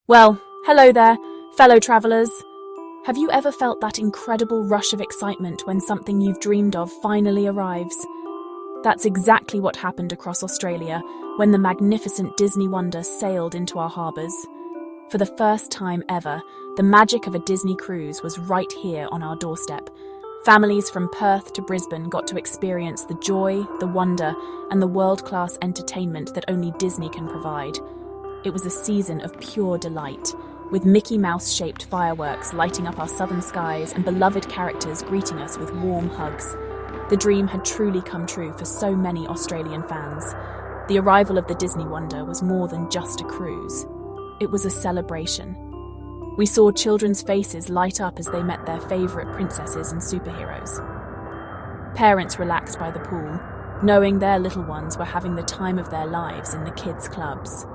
Well, hello there, fellow travellers. Have you ever felt that incredible rush of excitement when something you've dreamed of finally arrives? That's exactly what happened across Australia when the magnificent Disney Wonder sailed into our harbours. For the first time ever, the magic of a Disney cruise was right here on our doorstep. Families from Perth to Brisbane got to experience the joy, the wonder, and the world-class entertainment that only Disney can provide. It was a season of pure delight, with Mickey Mouse-shaped fireworks lighting up our southern skies and beloved characters greeting us with warm hugs. The dream had truly come true for so many Australian fans. The arrival of the Disney Wonder was more than just a cruise. It was a celebration. We saw children's faces light up as they met their favourite princesses and superheroes. Parents relaxed by the pool, knowing their little ones were having the time of their lives in the kids' clubs.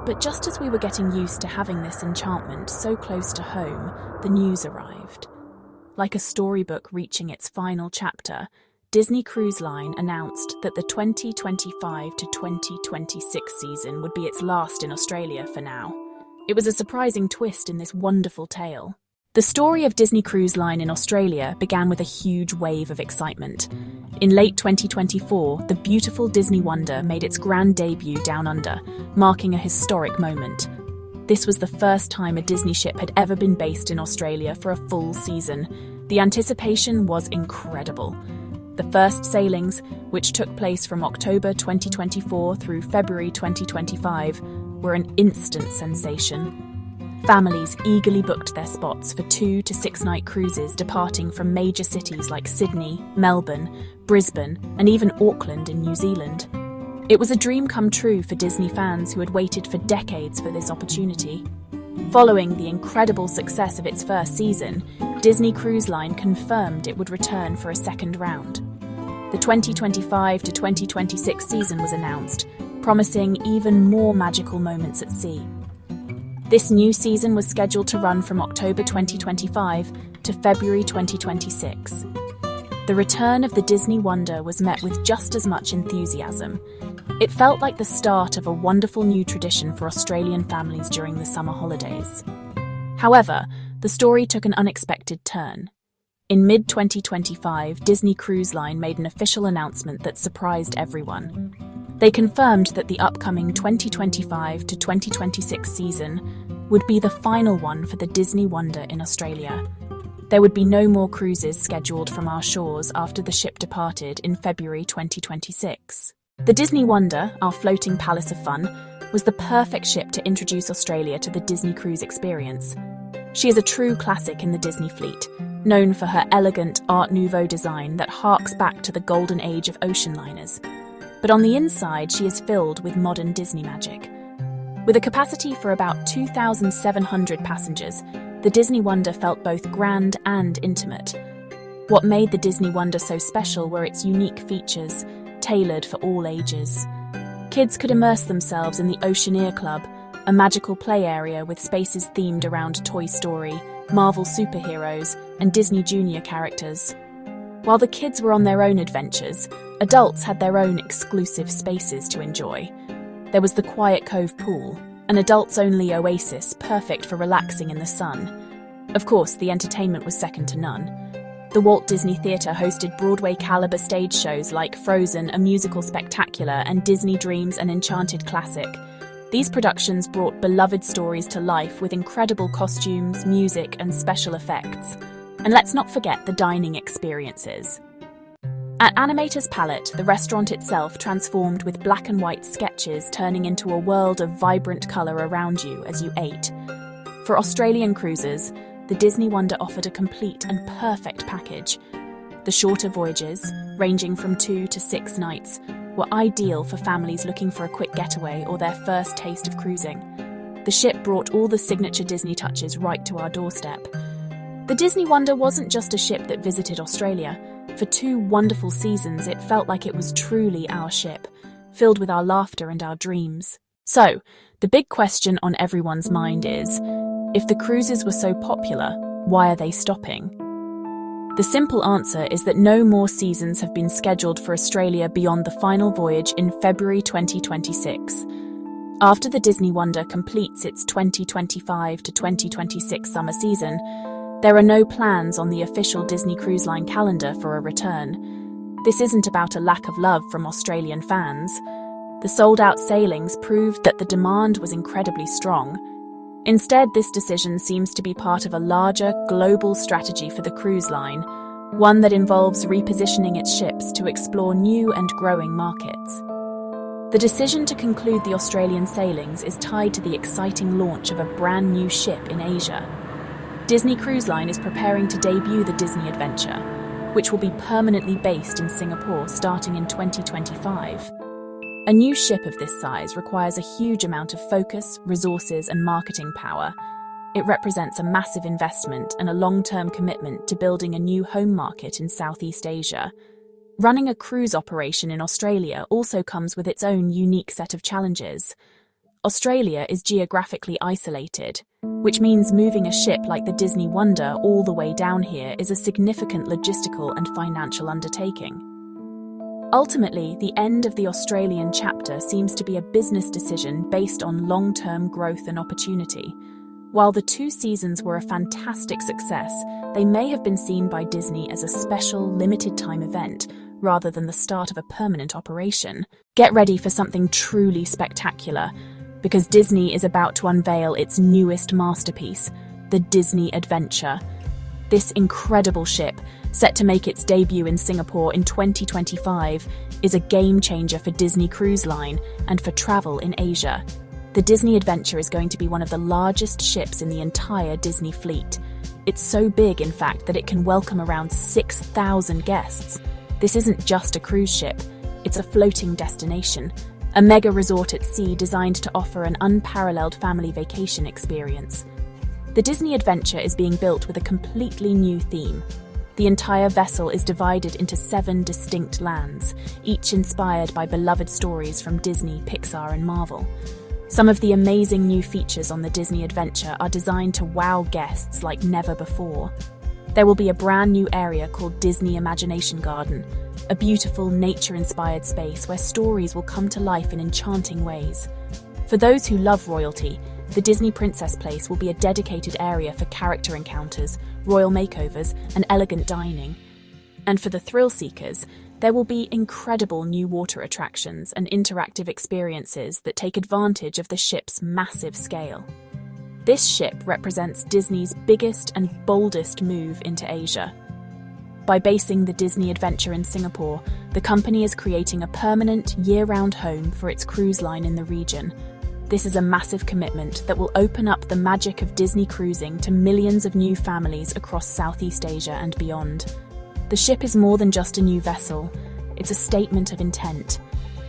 But just as we were getting used to having this enchantment so close to home, the news arrived. Like a storybook reaching its final chapter, Disney Cruise Line announced that the 2025 to 2026 season would be its last in Australia for now. It was a surprising twist in this wonderful tale. The story of Disney Cruise Line in Australia began with a huge wave of excitement. In late 2024, the beautiful Disney Wonder made its grand debut down under, marking a historic moment. This was the first time a Disney ship had ever been based in Australia for a full season. The anticipation was incredible. The first sailings, which took place from October 2024 through February 2025, were an instant sensation. Families eagerly booked their spots for 2 to 6 night cruises departing from major cities like Sydney, Melbourne, Brisbane, and even Auckland in New Zealand. It was a dream come true for Disney fans who had waited for decades for this opportunity. Following the incredible success of its first season, Disney Cruise Line confirmed it would return for a second round. The 2025 to 2026 season was announced, promising even more magical moments at sea. This new season was scheduled to run from October 2025 to February 2026. The return of the Disney Wonder was met with just as much enthusiasm. It felt like the start of a wonderful new tradition for Australian families during the summer holidays. However, the story took an unexpected turn. In mid-2025, Disney Cruise Line made an official announcement that surprised everyone. They confirmed that the upcoming 2025 to 2026 season would be the final one for the Disney Wonder in Australia. There would be no more cruises scheduled from our shores after the ship departed in February 2026. The Disney Wonder, our floating palace of fun, was the perfect ship to introduce Australia to the Disney cruise experience. She is a true classic in the Disney fleet, known for her elegant Art Nouveau design that harks back to the golden age of ocean liners. But on the inside, she is filled with modern Disney magic. With a capacity for about 2,700 passengers, the Disney Wonder felt both grand and intimate. What made the Disney Wonder so special were its unique features, tailored for all ages. Kids could immerse themselves in the Oceaneer Club, a magical play area with spaces themed around Toy Story, Marvel superheroes, and Disney Junior characters. While the kids were on their own adventures, adults had their own exclusive spaces to enjoy. There was the Quiet Cove pool, an adults-only oasis perfect for relaxing in the sun. Of course, the entertainment was second to none. The Walt Disney Theatre hosted Broadway-caliber stage shows like Frozen, a musical spectacular, and Disney Dreams, an enchanted classic. These productions brought beloved stories to life with incredible costumes, music, and special effects. And let's not forget the dining experiences. At Animator's Palette, the restaurant itself transformed with black and white sketches, turning into a world of vibrant colour around you as you ate. For Australian cruisers, the Disney Wonder offered a complete and perfect package. The shorter voyages, ranging from 2 to 6 nights, were ideal for families looking for a quick getaway or their first taste of cruising. The ship brought all the signature Disney touches right to our doorstep. The Disney Wonder wasn't just a ship that visited Australia. For 2 wonderful seasons, it felt like it was truly our ship, filled with our laughter and our dreams. So, the big question on everyone's mind is, if the cruises were so popular, why are they stopping? The simple answer is that no more seasons have been scheduled for Australia beyond the final voyage in February 2026. After the Disney Wonder completes its 2025 to 2026 summer season, there are no plans on the official Disney Cruise Line calendar for a return. This isn't about a lack of love from Australian fans. The sold-out sailings proved that the demand was incredibly strong. Instead, this decision seems to be part of a larger, global strategy for the cruise line, one that involves repositioning its ships to explore new and growing markets. The decision to conclude the Australian sailings is tied to the exciting launch of a brand new ship in Asia. Disney Cruise Line is preparing to debut the Disney Adventure, which will be permanently based in Singapore starting in 2025. A new ship of this size requires a huge amount of focus, resources, and marketing power. It represents a massive investment and a long-term commitment to building a new home market in Southeast Asia. Running a cruise operation in Australia also comes with its own unique set of challenges. Australia is geographically isolated, which means moving a ship like the Disney Wonder all the way down here is a significant logistical and financial undertaking. Ultimately, the end of the Australian chapter seems to be a business decision based on long-term growth and opportunity. While the 2 seasons were a fantastic success, they may have been seen by Disney as a special, limited-time event, rather than the start of a permanent operation. Get ready for something truly spectacular, because Disney is about to unveil its newest masterpiece, the Disney Adventure. This incredible ship, set to make its debut in Singapore in 2025, is a game-changer for Disney Cruise Line and for travel in Asia. The Disney Adventure is going to be one of the largest ships in the entire Disney fleet. It's so big, in fact, that it can welcome around 6,000 guests. This isn't just a cruise ship, it's a floating destination, a mega resort at sea designed to offer an unparalleled family vacation experience. The Disney Adventure is being built with a completely new theme. The entire vessel is divided into 7 distinct lands, each inspired by beloved stories from Disney, Pixar, and Marvel. Some of the amazing new features on the Disney Adventure are designed to wow guests like never before. There will be a brand new area called Disney Imagination Garden, a beautiful, nature-inspired space where stories will come to life in enchanting ways. For those who love royalty, the Disney Princess Place will be a dedicated area for character encounters, royal makeovers, and elegant dining. And for the thrill seekers, there will be incredible new water attractions and interactive experiences that take advantage of the ship's massive scale. This ship represents Disney's biggest and boldest move into Asia. By basing the Disney Adventure in Singapore, the company is creating a permanent, year-round home for its cruise line in the region. This is a massive commitment that will open up the magic of Disney cruising to millions of new families across Southeast Asia and beyond. The ship is more than just a new vessel. It's a statement of intent.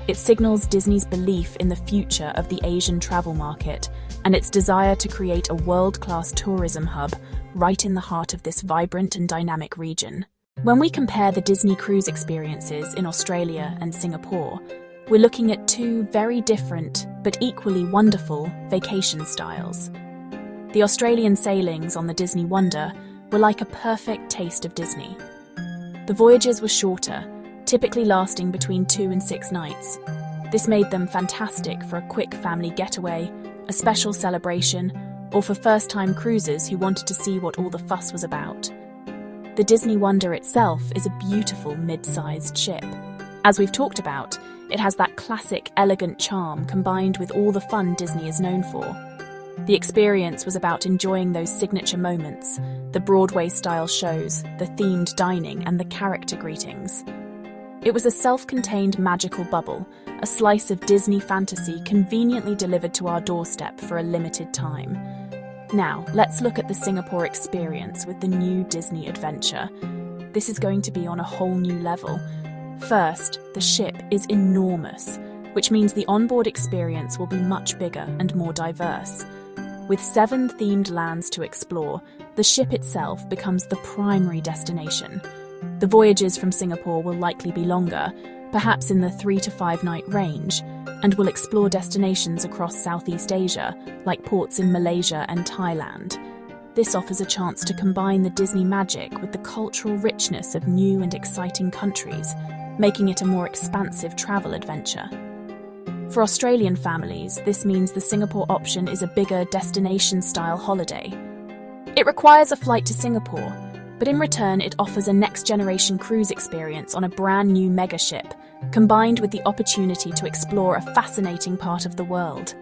It signals Disney's belief in the future of the Asian travel market and its desire to create a world-class tourism hub right in the heart of this vibrant and dynamic region. When we compare the Disney cruise experiences in Australia and Singapore, we're looking at 2 very different but equally wonderful vacation styles. The Australian sailings on the Disney Wonder were like a perfect taste of Disney. The voyages were shorter, typically lasting between 2 and 6 nights. This made them fantastic for a quick family getaway, a special celebration, or for first-time cruisers who wanted to see what all the fuss was about. The Disney Wonder itself is a beautiful mid-sized ship. As we've talked about, it has that classic, elegant charm combined with all the fun Disney is known for. The experience was about enjoying those signature moments, the Broadway-style shows, the themed dining, and the character greetings. It was a self-contained magical bubble, a slice of Disney fantasy conveniently delivered to our doorstep for a limited time. Now, let's look at the Singapore experience with the new Disney Adventure. This is going to be on a whole new level. First, the ship is enormous, which means the onboard experience will be much bigger and more diverse. With 7 themed lands to explore, the ship itself becomes the primary destination. The voyages from Singapore will likely be longer, perhaps in the 3 to 5 night range, and will explore destinations across Southeast Asia, like ports in Malaysia and Thailand. This offers a chance to combine the Disney magic with the cultural richness of new and exciting countries, making it a more expansive travel adventure. For Australian families, this means the Singapore option is a bigger destination-style holiday. It requires a flight to Singapore, but in return it offers a next-generation cruise experience on a brand-new megaship, combined with the opportunity to explore a fascinating part of the world.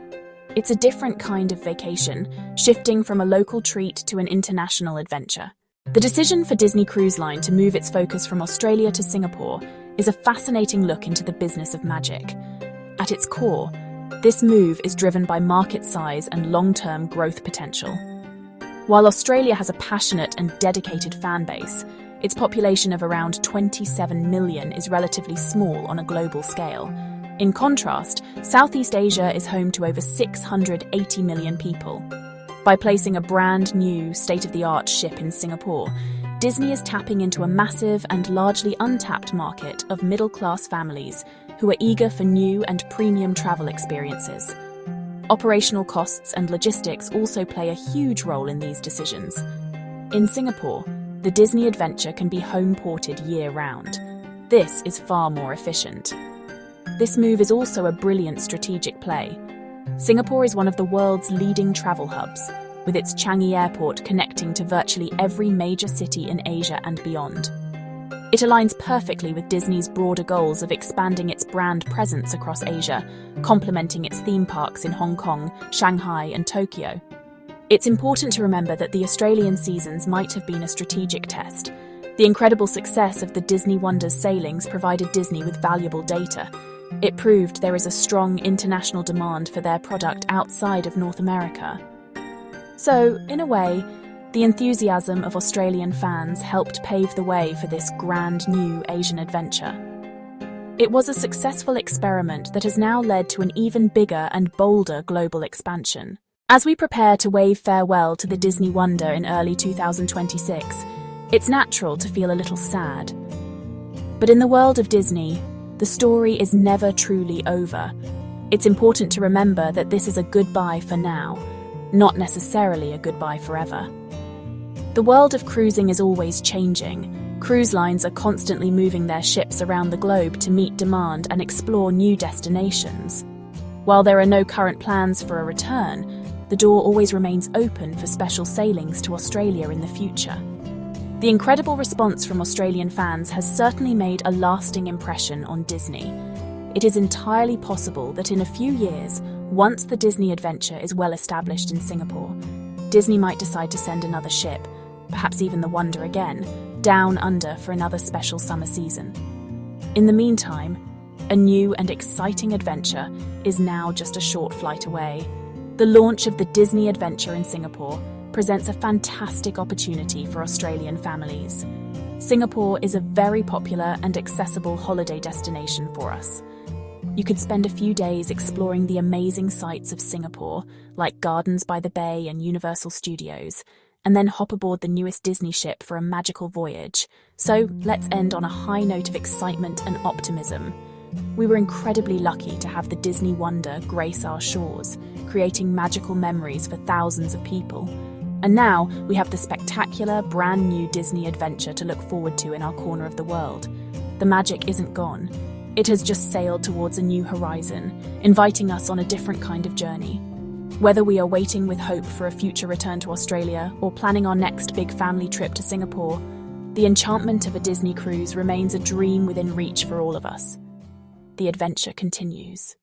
It's a different kind of vacation, shifting from a local treat to an international adventure. The decision for Disney Cruise Line to move its focus from Australia to Singapore is a fascinating look into the business of magic. At its core, this move is driven by market size and long-term growth potential. While Australia has a passionate and dedicated fan base, its population of around 27 million is relatively small on a global scale. In contrast, Southeast Asia is home to over 680 million people. By placing a brand new, state-of-the-art ship in Singapore, Disney is tapping into a massive and largely untapped market of middle-class families who are eager for new and premium travel experiences. Operational costs and logistics also play a huge role in these decisions. In Singapore, the Disney adventure can be home-ported year-round. This is far more efficient. This move is also a brilliant strategic play. Singapore is one of the world's leading travel hubs, with its Changi Airport connecting to virtually every major city in Asia and beyond. It aligns perfectly with Disney's broader goals of expanding its brand presence across Asia, complementing its theme parks in Hong Kong, Shanghai, and Tokyo. It's important to remember that the Australian seasons might have been a strategic test. The incredible success of the Disney Wonders sailings provided Disney with valuable data. It proved there is a strong international demand for their product outside of North America. So, in a way, the enthusiasm of Australian fans helped pave the way for this grand new Asian adventure. It was a successful experiment that has now led to an even bigger and bolder global expansion. As we prepare to wave farewell to the Disney Wonder in early 2026, it's natural to feel a little sad. But in the world of Disney, the story is never truly over. It's important to remember that this is a goodbye for now, not necessarily a goodbye forever. The world of cruising is always changing. Cruise lines are constantly moving their ships around the globe to meet demand and explore new destinations. While there are no current plans for a return, the door always remains open for special sailings to Australia in the future. The incredible response from Australian fans has certainly made a lasting impression on Disney. It is entirely possible that in a few years, once the Disney adventure is well established in Singapore, Disney might decide to send another ship, perhaps even the Wonder again, down under for another special summer season. In the meantime, a new and exciting adventure is now just a short flight away. The launch of the Disney adventure in Singapore presents a fantastic opportunity for Australian families. Singapore is a very popular and accessible holiday destination for us. You could spend a few days exploring the amazing sights of Singapore, like Gardens by the Bay and Universal Studios, and then hop aboard the newest Disney ship for a magical voyage. So let's end on a high note of excitement and optimism. We were incredibly lucky to have the Disney Wonder grace our shores, creating magical memories for thousands of people. And now we have the spectacular, brand new Disney adventure to look forward to in our corner of the world. The magic isn't gone. It has just sailed towards a new horizon, inviting us on a different kind of journey. Whether we are waiting with hope for a future return to Australia or planning our next big family trip to Singapore, the enchantment of a Disney cruise remains a dream within reach for all of us. The adventure continues.